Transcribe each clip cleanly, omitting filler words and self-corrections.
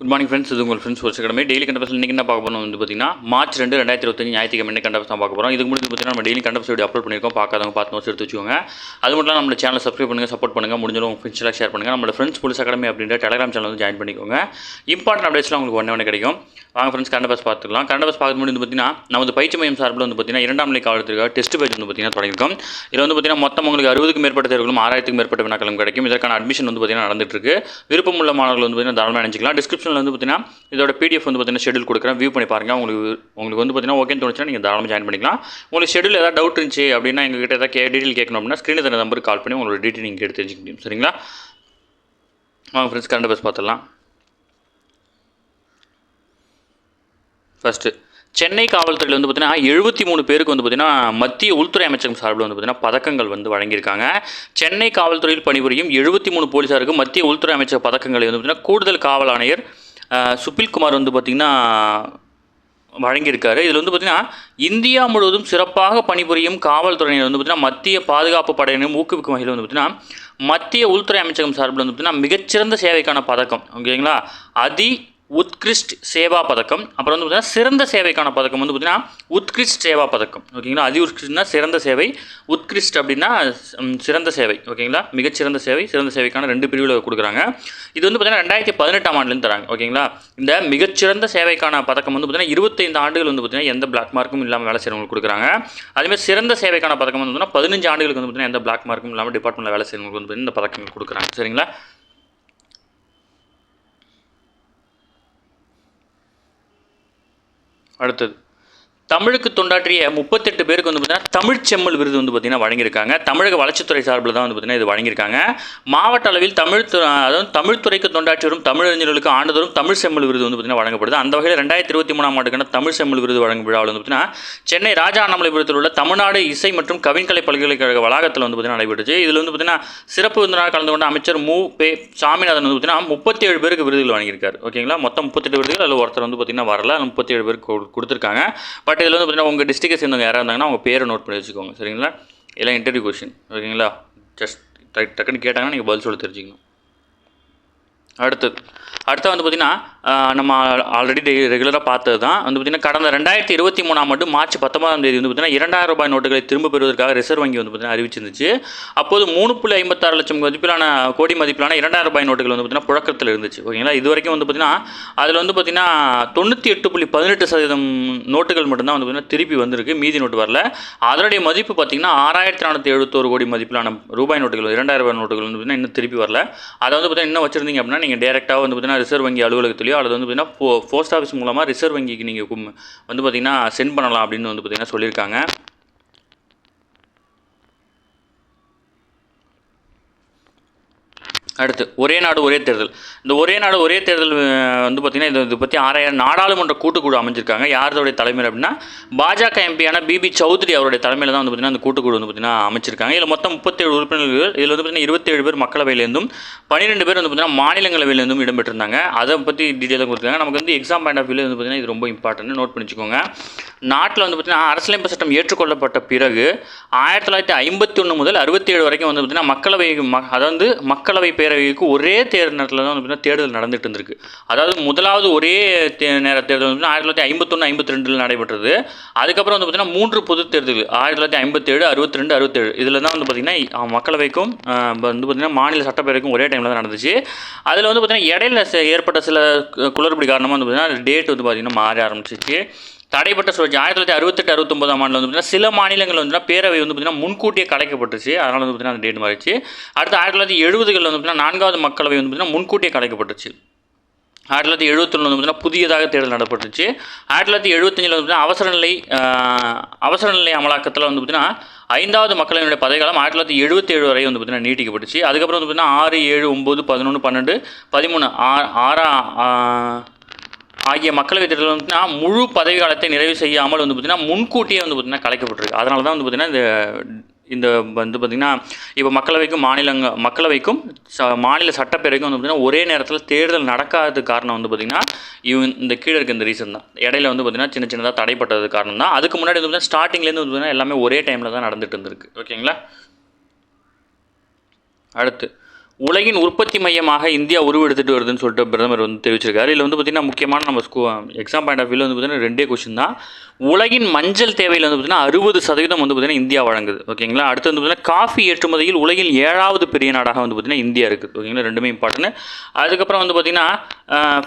Good morning friends. இது உங்கள் friends ஒரு கடமை டெய்லி கண்டபஸ் இன்றைக்கி என்ன பார்க்க போகிறோம் வந்து பார்த்தீங்கன்னா மார்ச் 2 2025 ஞாயிற்றுக்கிழமை என்ன கண்டபஸ் தான் பார்க்க போகிறோம். இதுக்கு முன்னாடி பார்த்தீங்கன்னா நம்ம டெய்லி கண்டபஸ் வீடியோ அப்லோட் பண்ணியிருக்கோம். பார்க்காதவங்க பார்த்து நோட்ஸ் எடுத்து வச்சுக்கோங்க. அது மட்டும் நம்ம சேனல் சப்ஸ்கிரைப் பண்ணுங்கள், சப்போர்ட் பண்ணுங்கள். முடிஞ்சாலும் உங்கள் ஃப்ரெண்ட்ஸ்லாம் ஷேர் பண்ணுங்கள். நம்ம ஃப்ரெண்ட்ஸ் போலீஸ் அகாடமி அப்படின்ற டெலிகிராம் சேனல் வந்து ஜாயின் பண்ணிக்கோங்க. இம்பார்ட்டன்ட் அப்டேட்ஸ்லாம் உங்களுக்கு ஒன்று கிடைக்கும். வாங்க ஃப்ரெண்ட்ஸ் கண்டபஸ் பார்த்துக்கலாம். கண்டபஸ் பார்க்க முடியும் வந்து பார்த்தீங்கன்னா நம்ம பயிற்சி மையம் சார்பில் வந்து பார்த்தீங்கன்னா 2ஆம் நிலை காவலத்திற்காக டெஸ்ட் பேஜ் வந்து பார்த்தீங்கன்னா தொடங்கியிருக்கோம். இதில் வந்து பார்த்தீங்கன்னா மொத்தம் உங்களுக்கு 60க்கும் மேற்பட்ட தேர்வுகளும் 6000க்கும் மேற்பட்ட வினாக்களும் கிடைக்கும். இதற்கான அட்மிஷன் வந்து பார்த்தீங்கன்னா நடந்துட்டு இருக்கு. விருப்பம் உள்ள மாணவர்கள் வந்து பார்த்தீங்கன்னா தாராளமாக நினைச்சிக்கலாம். டிஸ்கிரிப்ஷனில் வந்து பார்த்தீங்கன்னா இதோட PDF வந்து பார்த்தீங்கன்னா ஷெடியூல் கொடுக்குறேன், வியூ பண்ணி பாருங்கள். உங்களுக்கு வந்து பார்த்தீங்கன்னா ஓகேன்னு தோணுச்சுன்னா நீங்கள் தாராளமாக ஜாயின் பண்ணிக்கலாம். உங்களுக்கு ஷெடியூல் ஏதாவது டவுட் இருந்துச்சு அப்படின்னா எங்ககிட்ட ஏதாவது டீட்டெயில் கேட்கணும் அப்படின்னா ஸ்க்ரீனில் தர நம்பருக்கு கால் பண்ணி உங்களோட டீட்டெயில் நீங்கள் எடுத்து தெரிஞ்சுக்க முடியும். சரிங்களா? வாங்க ஃப்ரெண்ட்ஸ் கரண்ட் அஃபேர்ஸ் பார்த்துடலாம். ஃபஸ்ட்டு சென்னை காவல்துறையில் வந்து பார்த்தீங்கன்னா 73 பேருக்கு வந்து பார்த்தீங்கன்னா மத்திய உள்துறை அமைச்சகம் சார்பில் வந்து பார்த்தீங்கன்னா பதக்கங்கள் வந்து வழங்கியிருக்காங்க. சென்னை காவல்துறையில் பணிபுரியும் 73 போலீஸாருக்கு மத்திய உள்துறை அமைச்சக பதக்கங்களை வந்து பார்த்தீங்கன்னா கூடுதல் காவல் ஆணையர் சுபில்குமார் வந்து பார்த்திங்கன்னா வழங்கியிருக்காரு. இதில் வந்து பார்த்திங்கன்னா இந்தியா முழுவதும் சிறப்பாக பணிபுரியும் காவல்துறையினர் வந்து பார்த்திங்கன்னா மத்திய பாதுகாப்பு படையினரும் ஊக்குவிக்கும் வகையில் வந்து பார்த்திங்கன்னா மத்திய உள்துறை அமைச்சகம் சார்பில் வந்து பார்த்திங்கன்னா மிகச்சிறந்த சேவைக்கான பதக்கம், ஓகேங்களா, உத்கிருஷ்ட் சேவா பதக்கம், அப்புறம் வந்து பார்த்தீங்கன்னா சிறந்த சேவைக்கான பதக்கம் வந்து பார்த்தீங்கன்னா உத்கிருஷ்ட் சேவா பதக்கம், ஓகேங்களா. உத்கிருஷ்ட்னா சிறந்த சேவை, உத்கிருஷ்ட் அப்படின்னா சிறந்த சேவை, ஓகேங்களா. மிகச்சிறந்த சேவை, சிறந்த சேவைக்கான 2 பிரிவில் கொடுக்குறாங்க. இது வந்து பார்த்தீங்கன்னா 2018ஆம் ஆண்டுலேருந்து தராங்க, ஓகேங்களா. இந்த மிகச்சிறந்த சேவைக்கான பதக்கம் வந்து பார்த்தீங்கன்னா 25 ஆண்டுகள் வந்து பார்த்தீங்கன்னா எந்த பிளாக் மார்க்கும் இல்லாமல் வேலை செய்கிறவங்களுக்கு கொடுக்குறாங்க. அதேமாதிரி சிறந்த சேவைக்கான பதக்கம் வந்து பார்த்தீங்கன்னா 15 ஆண்டுகளுக்கு வந்து பார்த்தீங்கன்னா எந்த பிளாக் மார்க்கும் இல்லாமல் டிபார்ட்மெண்ட்டில் வேலை செய்கிறவங்களுக்கு வந்து பார்த்தீங்கன்னா இந்த பதக்கங்கள் கொடுக்குறாங்க. சரிங்களா? அடுத்தது தமிழுக்கு தொண்டாற்றிய 38 பேருக்கு வந்து பார்த்தீங்கன்னா தமிழ் செம்மல் விருது வந்து பார்த்தீங்கன்னா வழங்கியிருக்காங்க. தமிழக வளர்ச்சித்துறை சார்பில் தான் வந்து பார்த்தீங்கன்னா இது வழங்கியிருக்காங்க. மாவட்ட அளவில் அதாவது தமிழ் துறைக்கு தொண்டாற்றி வரும் தமிழறிஞர்களுக்கு ஆண்டுதோறும் தமிழ் செம்மல் விருது வந்து பார்த்தீங்கன்னா வழங்கப்படுது. அந்த வகையில் 2023ஆம் ஆண்டுக்கான தமிழ் செம்மல் விருது வழங்கும் விழாவில் வந்து பார்த்தீங்கன்னா சென்னை ராஜா அண்ணாமலைபுரத்தில் உள்ள தமிழ்நாடு இசை மற்றும் கவின்கலை பல்கலைக்கழக வளாகத்தில் வந்து பார்த்தீங்கன்னா நடைபெற்றுச்சு. இதில் வந்து பார்த்தீங்கன்னா சிறப்பு விருந்தினராக கலந்து கொண்ட அமைச்சர் மு.பெ. சாமிநாதன் வந்து பார்த்தீங்கன்னா 37 பேருக்கு விருதுகள் வழங்கியிருக்காரு, ஓகேங்களா. மொத்தம் 38 விருதுகள், அதில் ஒருத்தர் வந்து பார்த்தீங்கன்னா வரல, 37 பேருக்கு கொடுத்துருக்காங்க. பட் இதில் வந்து பார்த்தீங்கன்னா உங்கள் டிஸ்ட்ரிக்டை சேர்ந்தவங்க யாராக இருந்தாங்கன்னா அவங்க பேரை நோட் பண்ணி வச்சுக்கோங்க, சரிங்களா. எல்லாம் இன்டர்வியூ கொஸ்டின், ஓகேங்களா. ஜஸ்ட் டக்குன்னு கேட்டாங்கன்னா நீங்கள் பதில் சொல்ல தெரிஞ்சுக்கணும். அடுத்து வந்து பார்த்திங்கன்னா நம்ம ஆல்ரெடி ரெகுலராக பார்த்தது தான் வந்து பார்த்திங்கன்னா கடந்த 2023ஆம் ஆண்டு மார்ச் 19ஆம் தேதி வந்து பார்த்திங்கன்னா 2000 ரூபாய் நோட்டுகளை திரும்ப பெறுவதற்காக ரிசர்வ் வங்கி வந்து பார்த்திங்கன்னா அறிவிச்சிருந்துச்சு. அப்போது 3.56 லட்சம் கோடி மதிப்பிலான 2000 ரூபாய் நோட்டுகள் வந்து பார்த்திங்கன்னா புழக்கத்தில் இருந்துச்சு, ஓகேங்களா. இது வரைக்கும் வந்து பார்த்திங்கன்னா அதில் வந்து பார்த்திங்கன்னா 98.18% நோட்டுகள் மட்டும்தான் வந்து பார்த்திங்கன்னா திருப்பி வந்திருக்கு, மீதி நோட்டு வரல. அதனுடைய மதிப்பு பார்த்திங்கன்னா 6471 கோடி மதிப்பிலான ரூபாய் நோட்டுகள், 2000 ரூபாய் நோட்டுகள் வந்து பார்த்திங்கன்னா இன்னும் திருப்பி வரல. அதை வந்து பார்த்திங்கன்னா இன்னும் வச்சுருந்தீங்க அப்படின்னா நீங்கள் டேரெக்டாக வந்து பார்த்திங்கன்னா ரிசர்வ் வங்கி அலுவலகத்திலையோ அல்லது வந்து பார்த்திங்கன்னா போஸ்ட் ஆஃபீஸ் மூலமாக ரிசர்வ் வங்கிக்கு நீங்கள் வந்து பார்த்திங்கன்னா சென்ட் பண்ணலாம் அப்படின்னு வந்து பார்த்திங்கன்னா சொல்லியிருக்காங்க. அடுத்து ஒரே நாடு ஒரே தேர்தல். இந்த ஒரே நாடு ஒரே தேர்தல் வந்து பார்த்திங்கன்னா இதை பற்றி நாடாளுமன்ற கூட்டுக்குழு அமைஞ்சிருக்காங்க. யாரோடைய தலைமையில் அப்படின்னா பாஜக எம்பியான பிபி சௌத்ரி அவருடைய தலைமையில் தான் வந்து பார்த்திங்கன்னா அந்த கூட்டுக்குழு வந்து பார்த்திங்கன்னா அமைச்சிருக்காங்க. இதில் மொத்தம் 37 உறுப்பினர்கள். இதில் வந்து பார்த்திங்கன்னா 27 பேர் மக்களவையிலேருந்தும் 12 பேர் வந்து பார்த்திங்கன்னா மாநிலங்களவையிலேருந்தும் இடம்பெற்றிருந்தாங்க. அதை பற்றி டீட்டெயிலாக கொடுத்துருக்காங்க. நமக்கு வந்து எக்ஸாம் பாயிண்ட் ஆஃப் வியூவில் வந்து பார்த்திங்கன்னா இது ரொம்ப இம்பார்ட்டன்ட், நோட் பண்ணிச்சுக்கோங்க. நாட்டில் வந்து பார்த்திங்கன்னா அரசியலமைப்பு சட்டம் ஏற்றுக்கொள்ளப்பட்ட பிறகு 1951 முதல் 67 வரைக்கும் வந்து பார்த்திங்கன்னா அதாவது மக்களவை பேரவைக்கு ஒரே நேரத்தில் தான் வந்து தேர்தல் நடந்துட்டு இருந்திருக்கு. அதாவது முதலாவது ஒரே நேர தேர்தல் வந்து 1951-52 நடைபெற்றது. அதுக்கப்புறம் வந்து பார்த்திங்கன்னா 3 பொது தேர்தல் 1957, 62, 67 இதில் தான் வந்து பார்த்திங்கன்னா மக்களவைக்கும் வந்து பார்த்திங்கன்னா மாநில சட்டப்பேரவைக்கும் ஒரே டைமில் தான் நடந்துச்சு. அதில் வந்து பார்த்திங்கன்னா இடையில ஏற்பட்ட சில குளறுபடி காரணமாக வந்து பார்த்திங்கன்னா டேட் வந்து பார்த்திங்கன்னா மாறி ஆரம்பிச்சிச்சு. தடைப்பட்ட சுழற்சி 1968-69ஆம் ஆண்டில் வந்து பார்த்திங்கன்னா சில மாநிலங்கள் வந்து பேரவை வந்து பார்த்திங்கன்னா முன்கூட்டியே கலைக்கப்பட்டுச்சு. அதனால் வந்து பார்த்திங்கன்னா அந்த டேட் மாறிச்சு. அடுத்து 1970களில் வந்து பார்த்திங்கன்னா 4வது மக்களவை வந்து பார்த்திங்கன்னா முன்கூட்டியே கலைக்கப்பட்டுச்சு. 1971 வந்து பார்த்திங்கன்னா புதியதாக தேர்தல் நடப்பட்டுச்சு. 1975 வந்து அவசர நிலை அமலாக்கத்தில் வந்து பார்த்திங்கன்னா 5வது மக்களவையினுடைய பதவிக்காலம் 1977 வரை வந்து பார்த்திங்கன்னா நீட்டிக்கப்பட்டுச்சு. அதுக்கப்புறம் வந்து பார்த்திங்கன்னா 6, 7, 9, 11, 12, 13 ஆகிய மக்களவைத் தேர்தல் வந்து முழு பதவி காலத்தை நிறைவு செய்யாமல் வந்து பார்த்திங்கன்னா முன்கூட்டியே வந்து பார்த்திங்கன்னா கலைக்கப்பட்டிருக்கு. அதனால தான் வந்து பார்த்திங்கன்னா இந்த வந்து பார்த்திங்கன்னா இப்போ மக்களவைக்கும் மாநில சட்டப்பேரவைக்கும் வந்து பார்த்திங்கன்னா ஒரே நேரத்தில் தேர்தல் நடக்காததுக்கு காரணம் வந்து பார்த்திங்கன்னா இந்த கீழே இருக்க இந்த ரீசன் தான். இடையில வந்து பார்த்திங்கன்னா சின்னதாக தடைப்பட்டது காரணம் தான். அதுக்கு முன்னாடி வந்து பார்த்திங்கன்னா ஸ்டார்டிங்லேருந்து வந்து பார்த்திங்கன்னா எல்லாமே ஒரே டைமில் தான் நடந்துட்டு இருந்திருக்கு, ஓகேங்களா. அடுத்து உலகின் உற்பத்தி மையமாக இந்தியா உருவெடுத்துட்டு வருதுன்னு சொல்லிட்டு பிரதமர் வந்து தெரிவிச்சிருக்காரு. இதில் வந்து பார்த்திங்கன்னா முக்கியமான நம்ம எக்ஸாம் பாயிண்ட் ஆஃப் வியூவில் வந்து பார்த்திங்கன்னா 2 கொஸ்டின் தான். உலகின் மஞ்சள் தேவையில் வந்து பார்த்திங்கன்னா 60% வந்து பார்த்திங்கன்னா இந்தியா வழங்குது. ஓகேங்களா. அடுத்து வந்து பார்த்திங்கன்னா காஃபி ஏற்றுமதியில் உலகில் 7வது பெரிய நாடாக வந்து பார்த்திங்கன்னா இந்தியா இருக்குது. ஓகேங்களா. ரெண்டுமே இம்பார்ட்டன்ட். அதுக்கப்புறம் வந்து பார்த்திங்கன்னா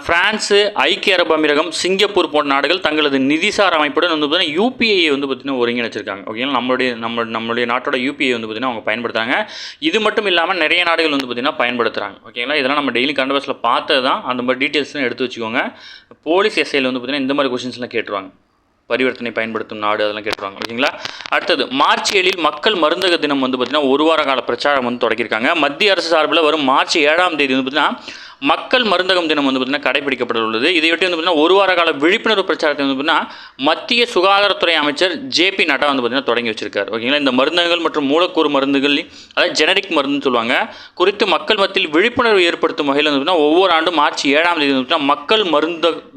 ஃப்ரான்ஸு, ஐக்கிய அரபு அமீரகம், சிங்கப்பூர் போன்ற நாடுகள் தங்களது நிதிசார் அமைப்புடன் வந்து பார்த்திங்கன்னா யூபிஐ வந்து பார்த்திங்கன்னா ஒருங்கிணைச்சிருக்காங்க. ஓகேங்களா. நம்மளுடைய நாட்டோட யூபிஐ வந்து பார்த்திங்கன்னா அவங்க பயன்படுத்துகிறாங்க. இது மட்டும் இல்லாமல் நிறைய நாடுகள் வந்து பார்த்திங்கன்னா பயன்படுத்துகிறாங்க. ஓகேங்களா. இதெல்லாம் நம்ம டெய்லி கரண்ட் அஃபேர்ஸில் பார்த்தது தான். அந்த மாதிரி டீட்டெயில்ஸ்லாம் எடுத்து வச்சுக்கோங்க. போலீஸ் எஸ்ஐயில் வந்து பார்த்திங்கன்னா இந்த மாதிரி கொஸ்டின்ஸ்லாம் கேட்டுருவாங்க. பரிவர்த்தனை பயன்படுத்தும் நாடு அதெல்லாம் கேட்டுருவாங்க. ஓகேங்களா. அடுத்தது மார்ச் 7 மக்கள் மருந்தக தினம் வந்து பார்த்திங்கன்னா 1 வார கால பிரச்சாரம் வந்து தொடங்கியிருக்காங்க. மத்திய அரசு சார்பில் வரும் மார்ச் 7ஆம் தேதி வந்து பார்த்திங்கன்னா மக்கள் மருந்தகம் தினம் வந்து பார்த்திங்கன்னா கடைபிடிக்கப்பட உள்ளது. இதையொட்டி வந்து பார்த்திங்கன்னா 1 வார கால விழிப்புணர்வு பிரச்சாரத்தை வந்து பார்த்திங்கன்னா மத்திய சுகாதாரத்துறை அமைச்சர் JP நட்டா வந்து பார்த்திங்கன்னா தொடங்கி வச்சிருக்காரு. ஓகேங்களா. இந்த மருந்தகங்கள் மற்றும் மூலக்கூறு மருந்துகள், அதாவது ஜெனரிக் மருந்துன்னு சொல்லுவாங்க, குறித்து மக்கள் மத்தியில் விழிப்புணர்வு ஏற்படுத்தும் வகையில் வந்து பார்த்திங்கன்னா ஒவ்வொரு ஆண்டும் மார்ச் 7ஆம் தேதி வந்து பார்த்திங்கன்னா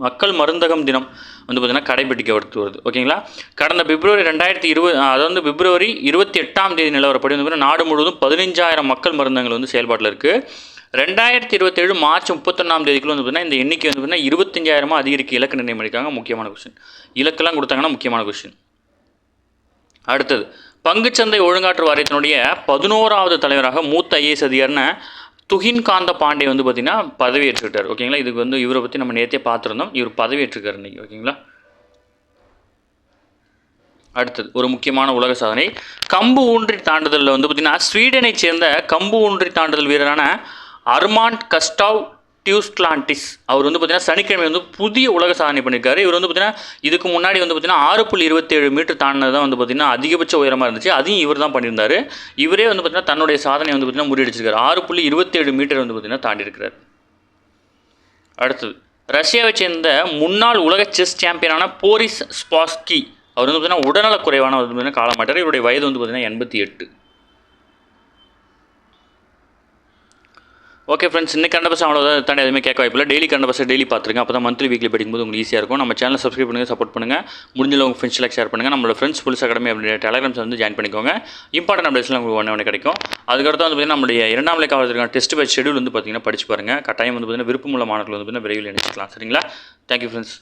மக்கள் மருந்தகம் தினம் வந்து பார்த்திங்கன்னா கடைபிடிக்கப்பட்டு வருது. ஓகேங்களா. கடந்த பிப்ரவரி 2020, அதாவது பிப்ரவரி 28ஆம் தேதி நிலவரப்படி வந்து நாடு முழுவதும் 15,000 மக்கள் மருந்தகங்கள் வந்து செயல்பாட்டில் இருக்குது. 2027 மார்ச் 31ஆம் தேதிக்குள்ள வந்து பார்த்தீங்கன்னா இந்த எண்ணிக்கை வந்து பார்த்தீங்கன்னா 25,000 அதிகரிக்க இலக்கு நிர்ணயம் பண்ணியிருக்காங்க. முக்கியமான கொஸ்டின். இலக்கெல்லாம் கொடுத்தாங்கன்னா முக்கியமான கொஸ்டின். அடுத்தது பங்குச்சந்தை ஒழுங்காற்று வாரியத்தினுடைய 11வது தலைவராக மூத்த IAS அதிகாரின துகின் காந்த பாண்டே வந்து பார்த்திங்கன்னா பதவியேற்றுக்கிட்டார். ஓகேங்களா. இதுக்கு வந்து இவரை பற்றி நம்ம நேற்றே பார்த்துருந்தோம். இவர் பதவியேற்றுக்கார் இன்றைக்கி. ஓகேங்களா. அடுத்தது ஒரு முக்கியமான உலக சாதனை, கம்பு ஊன்றி தாண்டுதலில் வந்து பார்த்திங்கன்னா ஸ்வீடனை சேர்ந்த கம்பு ஊன்றி தாண்டுதல் வீரரான அர்மாண்ட் கஸ்டாவ் டியூஸ்லாண்டிஸ் அவர் வந்து பார்த்திங்கன்னா சனிக்கிழமை வந்து புதிய உலக சாதனை பண்ணியிருக்காரு. இவர் வந்து பார்த்திங்கன்னா இதுக்கு முன்னாடி வந்து பார்த்திங்கன்னா 6.27 மீட்டர் தாண்டினது தான் வந்து பார்த்திங்கன்னா அதிகபட்ச உயரமாக இருந்துச்சு. அதையும் இவர் தான் பண்ணியிருந்தார். இவரே வந்து பார்த்திங்கன்னா தன்னுடைய சாதனை வந்து பார்த்திங்கன்னா முறியடிச்சிருக்காரு. 6.27 மீட்டர் வந்து பார்த்திங்கன்னா தாண்டி இருக்கிறார். அடுத்தது ரஷ்யாவை சேர்ந்த முன்னாள் உலக செஸ் சாம்பியனான போரிஸ் ஸ்பாஸ்கி அவர் வந்து பார்த்திங்கன்னா உடல்நலக்குறைவான வந்து பார்த்திங்கன்னா காலமாட்டார். இவருடைய வயது வந்து பார்த்திங்கன்னா 88. ஓகே ஃப்ரெண்ட்ஸ், இன்னைக்கு கரண்ட் அஃபேர்ஸ் அவ்வளோதான். தாண்டி எதுவுமே கேட்க வாய்ப்பில்லை. டெய்லி கரண்ட் அஃபேர்ஸ் டெய்லி பார்த்துருங்க. அப்போ தான் மந்த்லி வீக்லி படிக்கும்போது உங்களுக்கு ஈஸியாக இருக்கும். நம்ம சேனல் சப்ஸ்கிரைப் பண்ணுங்கள், சப்போர்ட் பண்ணுங்கள். முடிஞ்சளவு உங்கள் ஃப்ரெண்ட்ஸ்லாம் ஷேர் பண்ணுங்கள். நம்மளோட ஃப்ரெண்ட்ஸ் புல்ஸ் அகாடமி அப்படின்ற டெலிகிராம்ஸ் வந்து ஜாயின் பண்ணிக்கோங்க. இம்பார்ட்டன்ட் அப்டேட்ஸ்லாம் உங்களுக்கு ஒன்று கிடைக்கும். அதுக்கடுத்து வந்து பார்த்திங்கன்னா நம்மளுடைய 2ஆம் நிலை காலேஜுக்கான டெஸ்ட் பேட்ச் ஷெடியூல் வந்து பார்த்திங்கன்னா படிச்சு பாருங்கள். கட்டாயம் வந்து பார்த்திங்கன்னா விருப்பமுள்ள மாணவர்கள் வந்து பார்த்திங்கன்னா விரைவில் நினைச்சிக்கலாம். சரிங்களா. Thank you friends.